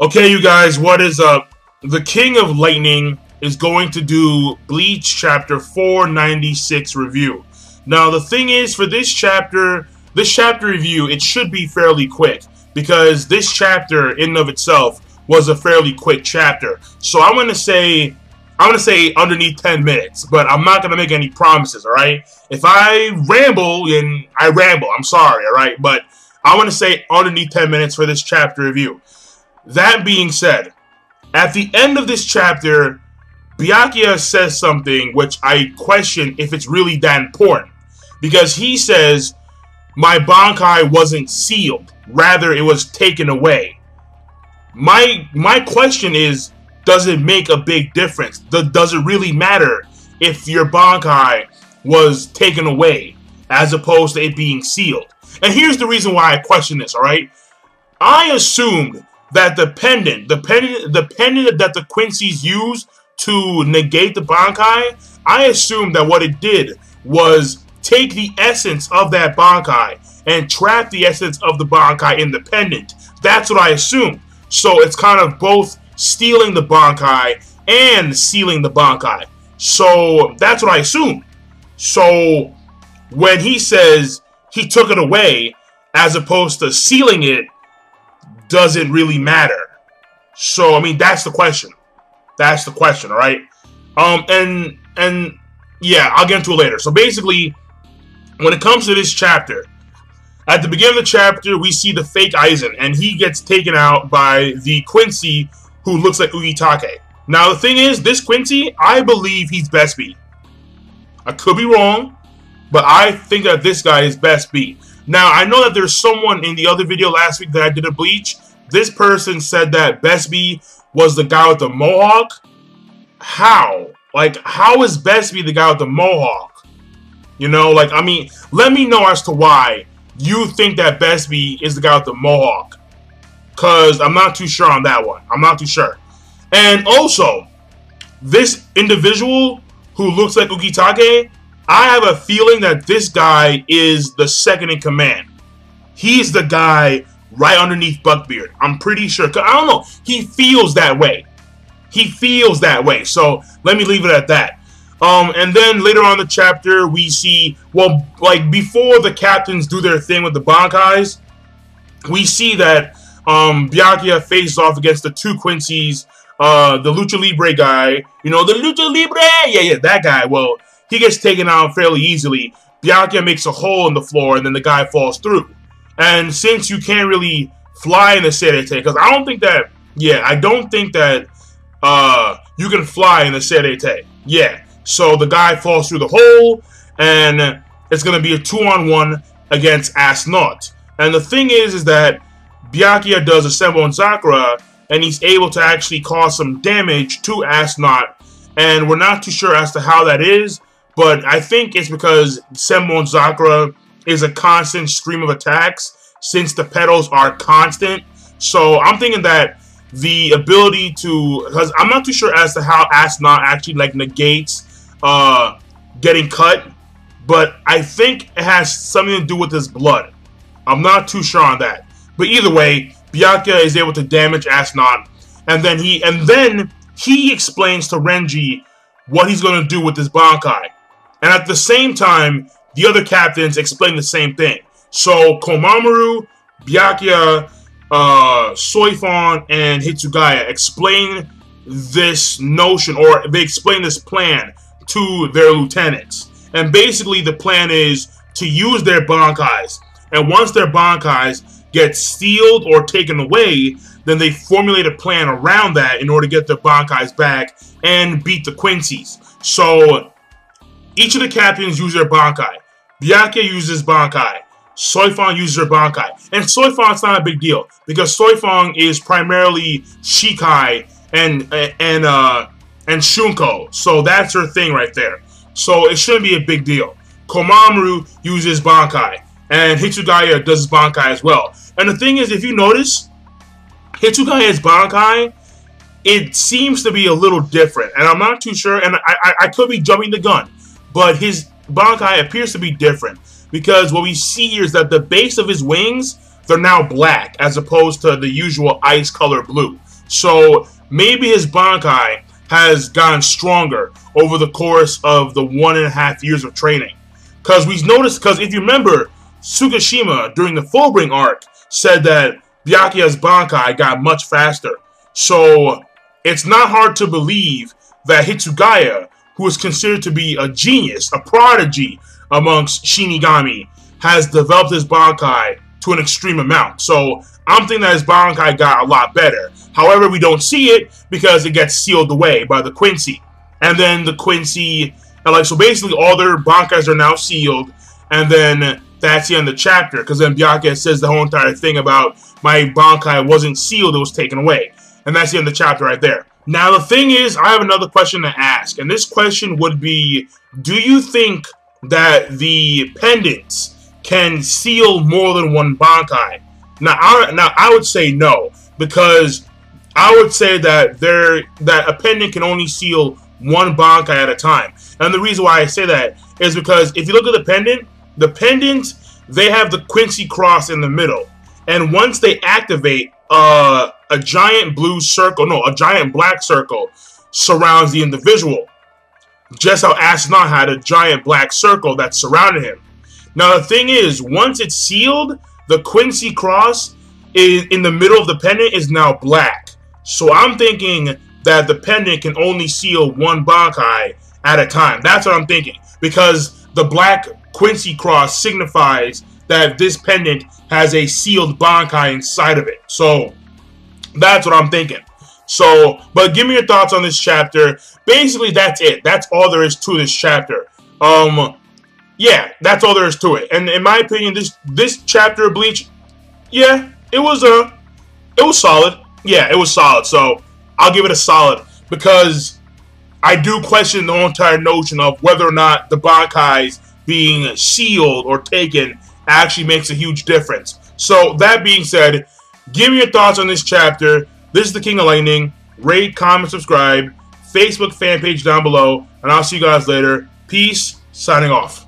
Okay, you guys, what is up? The King of Lightning is going to do Bleach Chapter 496 review. Now, the thing is, for this chapter review, it should be fairly quick, because this chapter, in and of itself, was a fairly quick chapter. So I'm gonna say underneath 10 minutes, but I'm not gonna make any promises, alright? If I ramble, and I ramble, I'm sorry, alright? But I want to say underneath 10 minutes for this chapter review. That being said, at the end of this chapter, Byakuya says something which I question if it's really that important. Because he says, my Bankai wasn't sealed, rather it was taken away. My question is, does it make a big difference? Does it really matter if your Bankai was taken away as opposed to it being sealed? And here's the reason why I question this, alright? I assumed that the pendant that the Quincy's use to negate the Bankai, I assumed that what it did was take the essence of that Bankai and trap the essence of the Bankai in the pendant. That's what I assumed. So it's kind of both stealing the Bankai and sealing the Bankai. So that's what I assumed. So when he says he took it away as opposed to sealing it, doesn't really matter. So I mean, that's the question. That's the question, alright? And yeah, I'll get into it later. So basically, when it comes to this chapter, at the beginning of the chapter, we see the fake Aizen, and he gets taken out by the Quincy who looks like Ugitake. Now the thing is, this Quincy, I believe he's Best B. I could be wrong, but I think that this guy is Best B. Now, I know that there's someone in the other video last week that I did a Bleach. This person said that Best B was the guy with the mohawk. How? Like, how is Best B the guy with the mohawk? You know, like, I mean, let me know as to why you think that Best B is the guy with the mohawk. Because I'm not too sure on that one. I'm not too sure. And also, this individual who looks like Ugitake, I have a feeling that this guy is the second in command. He's the guy right underneath Buckbeard. I'm pretty sure. I don't know. He feels that way. He feels that way. So let me leave it at that. And then later on in the chapter, we see, well, like before the captains do their thing with the Bankais, we see that Byakuya faces off against the two Quincy's, the Lucha Libre guy. You know, the Lucha Libre! Yeah, that guy. Well, he gets taken out fairly easily. Byakuya makes a hole in the floor, and then the guy falls through. And since you can't really fly in the Serete, because I don't think that, I don't think that you can fly in the Serete. Yeah, so the guy falls through the hole, and it's going to be a 2-on-1 against Asnaut. And the thing is that Byakuya does a Senbon Sakura, and he's able to actually cause some damage to Asnaut. And we're not too sure as to how that is, but I think it's because Senbon Sakura is a constant stream of attacks since the petals are constant. So I'm thinking that the ability to, because I'm not too sure as to how Asnaut actually like negates getting cut, but I think it has something to do with his blood. I'm not too sure on that. But either way, Byakuya is able to damage Asnaut, and then he explains to Renji what he's going to do with this Bankai. And at the same time, the other captains explain the same thing. So Komamoru, Byakuya, Soifon, and Hitsugaya explain this notion, or they explain this plan to their lieutenants. And basically the plan is to use their Bankais. And once their Bankais get sealed or taken away, then they formulate a plan around that in order to get their Bankais back and beat the Quincy's. So each of the captains use their Bankai. Byakuya uses Bankai. Soifon uses her Bankai. And Soifon's not a big deal, because Soifon is primarily Shikai and Shunko. So that's her thing right there. So it shouldn't be a big deal. Komamoru uses Bankai, and Hitsugaya does his Bankai as well. And the thing is, if you notice, Hitsugaya's Bankai, it seems to be a little different. And I'm not too sure, and I could be jumping the gun, but his Bankai appears to be different. Because what we see here is that the base of his wings, they're now black, as opposed to the usual ice color blue. So maybe his Bankai has gotten stronger over the course of the 1.5 years of training. Because we noticed, because if you remember, Tsukishima during the Fullbring arc said that Byakuya's Bankai got much faster. So it's not hard to believe that Hitsugaya, who is considered to be a genius, a prodigy amongst Shinigami, has developed his Bankai to an extreme amount. So I'm thinking that his Bankai got a lot better. However, we don't see it because it gets sealed away by the Quincy. And then the Quincy, so basically all their Bankais are now sealed, and then that's the end of the chapter, because then Byakuya says the whole entire thing about my Bankai wasn't sealed, it was taken away. And that's the end of the chapter right there. Now the thing is, I have another question to ask, and this question would be, do you think that the pendants can seal more than one Bankai? Now I would say no, because I would say that a pendant can only seal one Bankai at a time. And the reason why I say that is because if you look at the pendant, they have the Quincy cross in the middle. And once they activate, a giant black circle surrounds the individual. Just how Astronaut had a giant black circle that surrounded him. Now the thing is, once it's sealed, the Quincy cross in the middle of the pendant is now black. So I'm thinking that the pendant can only seal one Bankai at a time. That's what I'm thinking. Because the black Quincy cross signifies that this pendant has a sealed Bankai inside of it. So that's what I'm thinking. So, but give me your thoughts on this chapter. Basically, that's it. That's all there is to this chapter. Yeah, that's all there is to it. And in my opinion, this chapter of Bleach, yeah, it was solid. Yeah, it was solid. So I'll give it a solid, because I do question the whole entire notion of whether or not the Bankais being sealed or taken actually makes a huge difference. So that being said, give me your thoughts on this chapter. This is the King of Lightning. Rate, comment, subscribe. Facebook fan page down below. And I'll see you guys later. Peace. Signing off.